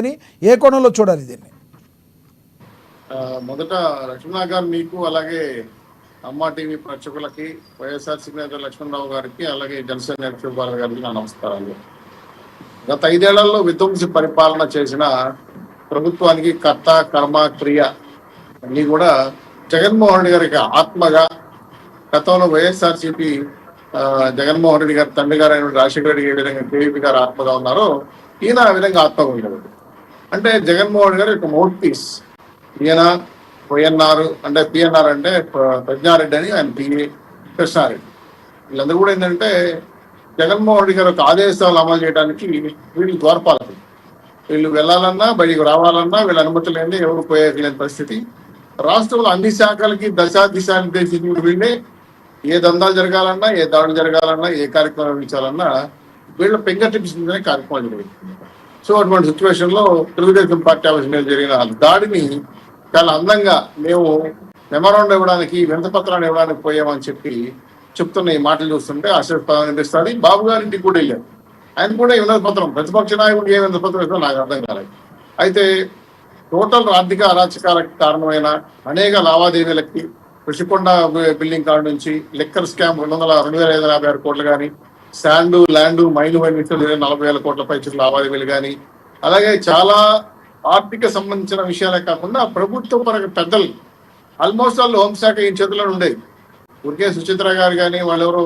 అని ఏ కోణంలో చూడాలి దీన్ని? మొదట లక్ష్మణ గారు మీకు అలాగే అమ్మా టీవీ ప్రేక్షకులకి వైఎస్ఆర్సీపీ నేత లక్ష్మణరావు గారికి అలాగే జనసేన నేత శివబాల గారికి నా నమస్కారాలు. గత 5 ఏళ్లలో విధ్వంసి పరిపాలన చేసిన ప్రభుత్వానికి కర్త కర్మ క్రియ అన్ని కూడా జగన్మోహన్ రెడ్డి గారికి ఆత్మగా, గతంలో వైఎస్ఆర్సీపీ జగన్మోహన్ రెడ్డి గారి తండ్రి గారు అయిన రాజశేఖర రెడ్డి ఏ విధంగా కేవీపీ గారు ఆత్మగా ఉన్నారో ఈయన ఆ విధంగా ఆత్మగా ఉండదు. అంటే జగన్మోహన్ రెడ్డి గారు ఒక మౌత్ పీస్. ఈయన పిఎన్ఆర్ అంటే ప్రజ్ఞారెడ్డి అని, ఆయన పిఏ కృష్ణారెడ్డి, వీళ్ళందరూ కూడా ఏంటంటే జగన్మోహన్ రెడ్డి గారు ఒక ఆదేశాలు అమలు చేయడానికి వీళ్ళు ద్వారపాలకులు. వీళ్ళు వెళ్ళాలన్నా బయటికి రావాలన్నా వీళ్ళ అనుమతి లేని ఎవరు పోయేయలేని పరిస్థితి. రాష్ట్రంలో అన్ని శాఖలకి దిశా నిర్దేశించిన వీళ్ళే ఏ దందాలు జరగాలన్నా, ఏ దాడులు జరగాలన్నా, ఏ కార్యక్రమం నిర్వహించాలన్నా వీళ్ళ ఫింగర్ టిప్స్ మీదనే కార్యక్రమాలు జరుగుతుంది. సో అటువంటి సిచ్యువేషన్ లో తెలుగుదేశం పార్టీ ఆలోచన జరిగిన దాడిని చాలా అందంగా మేము మెమరాండం ఇవ్వడానికి, వినతిపత్రాన్ని ఇవ్వడానికి పోయామని చెప్తున్న ఈ మాటలు చూస్తుంటే ఆశ్చర్యపదం అనిపిస్తుంది. బాబు గారింటికి కూడా వెళ్ళారు, ఆయన కూడా వినతిపత్రం, ప్రతిపక్ష నాయకుడికి ఏ వినతిపత్రం ఇస్తుందో నాకు అర్థం కాలేదు. అయితే టోటల్ ఆర్థిక అరాచకాలకు కారణమైన అనేక లావాదేవీలకి, ఋషికొండ బిల్డింగ్ కార్డు నుంచి లెక్కర్ స్కామ్ 2,556 కోట్లు కానీ, శాండ్ ల్యాండ్ మైలు 40,000 కోట్ల పైచలు లావాదేవీలు కానీ, అలాగే చాలా ఆర్థిక సంబంధించిన విషయాలే కాకుండా ప్రభుత్వ పరంగా పెద్దలు ఆల్మోస్ట్ వాళ్ళు హోంశాఖ ఈ చేతుల్లో ఉండేది. ఊరికే సుచిత్ర గారు కానీ వాళ్ళెవరో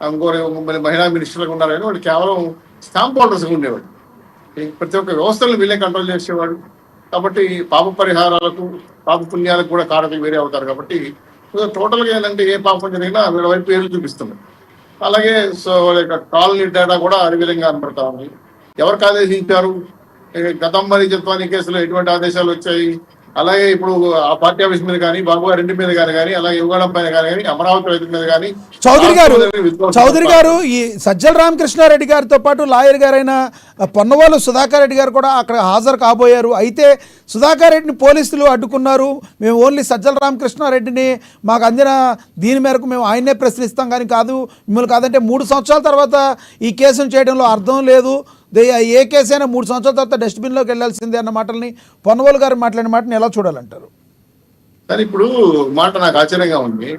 ఇంకోరు మహిళా మినిస్టర్లుగా ఉన్నారు కానీ వాళ్ళు కేవలం స్టాంప్ హోల్డర్స్గా ఉండేవాడు. ప్రతి ఒక్క వ్యవస్థలను వీళ్ళే కంట్రోల్ చేసేవాడు. కాబట్టి పాప పరిహారాలకు, పాప పుణ్యాలకు కూడా కారకులు వేరే అవుతారు. కాబట్టి టోటల్గా ఏంటంటే ఏ పాపం జరిగినా వీళ్ళ వైపు పేర్లు చూపిస్తుంది. అలాగే సో కాలనీ డేటా కూడా అదే విధంగా కనపడతా ఉంది. ఎవరికి ఆదేశించారు? గతంబరి జత్వాని కేసులో ఎటువంటి ఆదేశాలు వచ్చాయి? అలాగే ఇప్పుడు ఆ పార్టీ ఆఫీస్ మీద కానీ, బాబు గారి ఇంటి మీద కానీ, అలాగే యువగడం పైన కానీ, అమరావతి రైతు మీద కానీ. చౌదరి గారు ఈ సజ్జల రామకృష్ణారెడ్డి గారితో పాటు లాయర్ గారైన పొన్నవాళ్ళు సుధాకర్ రెడ్డి గారు కూడా అక్కడ హాజరు కాబోయారు. అయితే సుధాకర్ రెడ్డిని పోలీసులు అడ్డుకున్నారు. మేము ఓన్లీ సజ్జల రామకృష్ణారెడ్డిని మాకు అందిన దీని మేరకు మేము ఆయన్నే ప్రశ్నిస్తాం కానీ కాదు, మిమ్మల్ని కాదంటే 3 సంవత్సరాల తర్వాత ఈ కేసును చేయడంలో అర్థం లేదు, ఏ కేసు అయినా 3 సంవత్సరాల తర్వాత డస్ట్బిన్లోకి వెళ్ళాల్సిందే అన్న మాటల్ని పొన్నవాళ్ళు గారు మాట్లాడిన మాటని ఎలా చూడాలంటారు? సరే, ఇప్పుడు మాట నాకు ఆశ్చర్యంగా ఉంది.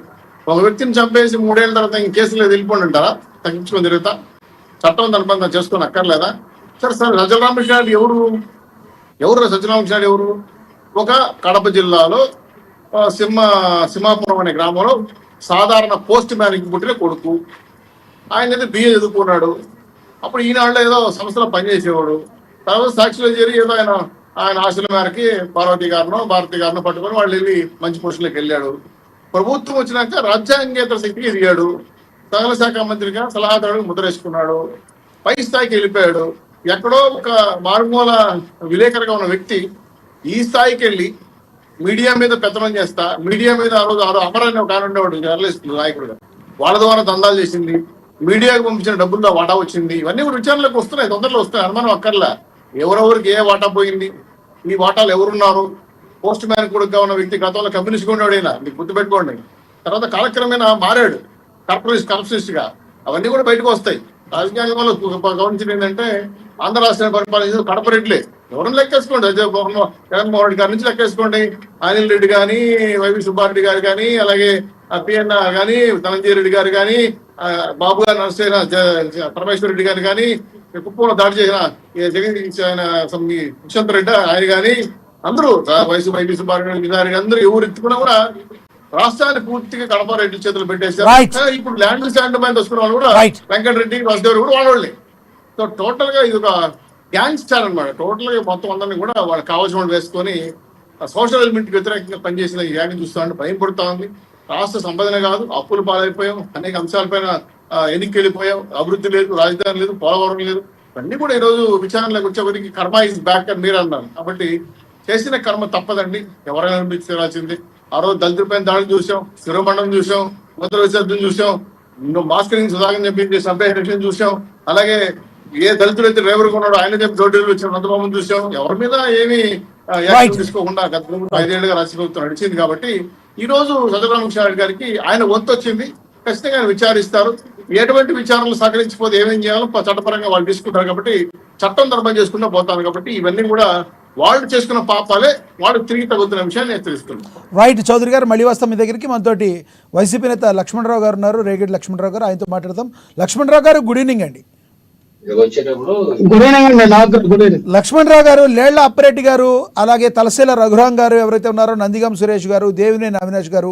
ఒక వ్యక్తిని చంపేసి 3 ఏళ్ళ తర్వాత ఇంక కేసులో వెళ్ళిపోండి అంటారా? తగ్గించుకొని తిరుగుతా చట్టం దానిపైన చేసుకొని అక్కర్లేదా? సరే సజ్జల రామకృష్ణారెడ్డి ఎవరు సజ్జల రామకృష్ణారెడ్డి ఎవరు? ఒక కడప జిల్లాలో సింహాపురం అనే గ్రామంలో సాధారణ పోస్ట్ మ్యాన్కి పుట్టిన కొడుకు. ఆయన అయితే బిఏ చదువుకున్నాడు. అప్పుడు ఈనాడులో ఏదో సంస్థలో పనిచేసేవాడు. తర్వాత సాక్షిలో చేరి ఏదో ఆయన ఆశల మేరకి భారతి గారినో పట్టుకొని వాళ్ళు వెళ్ళి మంచి పోస్టులకు వెళ్ళాడు. ప్రభుత్వం వచ్చినాక రాజ్యాంగేతర శక్తికి ఎదిగాడు. సకల శాఖ మంత్రిగా సలహాదారుడికి ముద్రేసుకున్నాడు. పై స్థాయికి వెళ్ళిపోయాడు. ఎక్కడో ఒక మారుమూల విలేకరుగా ఉన్న వ్యక్తి ఈ స్థాయికి వెళ్ళి మీడియా మీద పెత్తనం చేస్తా, మీడియా మీద ఆ రోజు అమరాన్ని ఒక ఆయన ఉండేవాడు జర్నలిస్ట్ నాయకుడుగా, వాళ్ళ ద్వారా దందాలు చేసింది, మీడియాకు పంపించిన డబ్బుల్లో వాటా వచ్చింది. ఇవన్నీ కూడా విచారణలకు వస్తున్నాయి, తొందరలో వస్తున్నాయి, అనుమానం అక్కర్లా. ఎవరెవరికి ఏ వాటా పోయింది, ఈ వాటాలు ఎవరున్నారు? పోస్ట్ మ్యాన్ కొడుకుగా ఉన్న వ్యక్తి గతంలో కమ్యూనిస్ట్ ఉండేవాడైనా, మీకు గుర్తుపెట్టుకోండి. తర్వాత కాలక్రమేణా మారాడు కరప్షనిస్ట్ గా. అవన్నీ కూడా బయటకు వస్తాయి. రాజకీయాల్లో గమనించింది ఏంటంటే ఆంధ్ర రాష్ట్రాన్ని పరిపాలించిన కడప రెడ్లే. ఎవరైనా లెక్కేసుకోండి, జగన్మోహన్ రెడ్డి గారి నుంచి లెక్కేసుకోండి. అనిల్ రెడ్డి కానీ, వైవి సుబ్బారెడ్డి గారు కానీ, అలాగే పిఎన్ఆర్ కానీ, ధనంజయ రెడ్డి గారు కానీ, బాబు గారు నరసేన పరమేశ్వర రెడ్డి గారు కానీ, కుప్పంలో దాడి చేసిన దుష్యంత్ రెడ్డి ఆయన కానీ, అందరూ వైవి సుబ్బారెడ్డి గారి అందరూ ఎవరు ఎత్తుకున్నా కూడా రాష్ట్రాన్ని పూర్తిగా కడప రెడ్డి చేతులు పెట్టేశారు. ఇప్పుడు ల్యాండ్ స్టాండ్ మీద వస్తున్న వాళ్ళు కూడా వెంకటరెడ్డి, వాసుదేవ్ కూడా వాళ్ళే. సో టోటల్ గా ఇది ఒక గ్యాంగ్ స్టార్ అనమాట. టోటల్ గా మొత్తం అందరినీ కూడా వాళ్ళు కావాల్సిన వాళ్ళు వేసుకొని సోషల్ ఎలిమెంట్ కి వ్యతిరేకంగా పనిచేసిన ఈ గ్యాంగ్ చూస్తామంటే భయం పడుతా ఉంది. రాష్ట్ర సంపదన కాదు, అప్పులు పాలైపోయాం, అనేక అంశాలపైన ఎన్నికలు వెళ్ళిపోయాం, అభివృద్ధి లేదు, రాజధాని లేదు, పోలవరం లేదు. ఇవన్నీ కూడా ఈరోజు విచారణలోకి వచ్చేప్పటికి కర్మ ఇస్ బ్యాక్ అని మీరు అన్నారు. కాబట్టి చేసిన కర్మ తప్పదండి, ఎవరైనా అనిపించాల్సింది. ఆ రోజు దళితులపైన దాడులు చూసాం, శిరోమండలం చూసాం, ఉత్తర విసర్జన చూసాం, మాస్కరింగ్ సుధాకర్ చెప్పి సంపేషన్ చూసాం. అలాగే ఏ దళితులు అయితే డ్రైవర్ కొన్నాడో ఆయన చెప్పి జోడీలు వచ్చిన నందబాబుని చూసాం. ఎవరి మీద ఏమి యాక్షన్ తీసుకోకుండా గత 5 ఏళ్లుగా రాష్ట్ర ప్రభుత్వం నడిచింది. కాబట్టి ఈ రోజు సజ్జల రామకృష్ణారెడ్డి గారికి ఆయన వంతు వచ్చింది. ఖచ్చితంగా ఆయన విచారిస్తారు. ఎటువంటి విచారణలు సహకరించిపోతే ఏమేం చేయాలో చట్టపరంగా వాళ్ళు తీసుకుంటారు. కాబట్టి చట్టం ధర్మం చేసుకుంటూ పోతారు. కాబట్టి ఇవన్నీ కూడా వాళ్ళు చేసుకున్న పాపాలే వాళ్ళు తిరిగి తగ్గుతున్న విషయాన్ని హెచ్చరిస్తున్నాం. రైట్ చౌదరి గారు, మళ్ళీ వస్తాం మీ దగ్గరికి. మనతోటి వైసీపీ నేత లక్ష్మణరావు గారు ఉన్నారు, రేగిడి లక్ష్మణరావు గారు, ఆయనతో మాట్లాడదాం. లక్ష్మణరావు గారు, గుడ్ ఈవినింగ్ అండి. లక్ష్మణరావు గారు, లేళ్ల అప్పిరెడ్డి గారు, అలాగే తలసేల రఘురాం గారు ఎవరైతే ఉన్నారో, నందిగం సురేష్ గారు, దేవినేని అవినాష్ గారు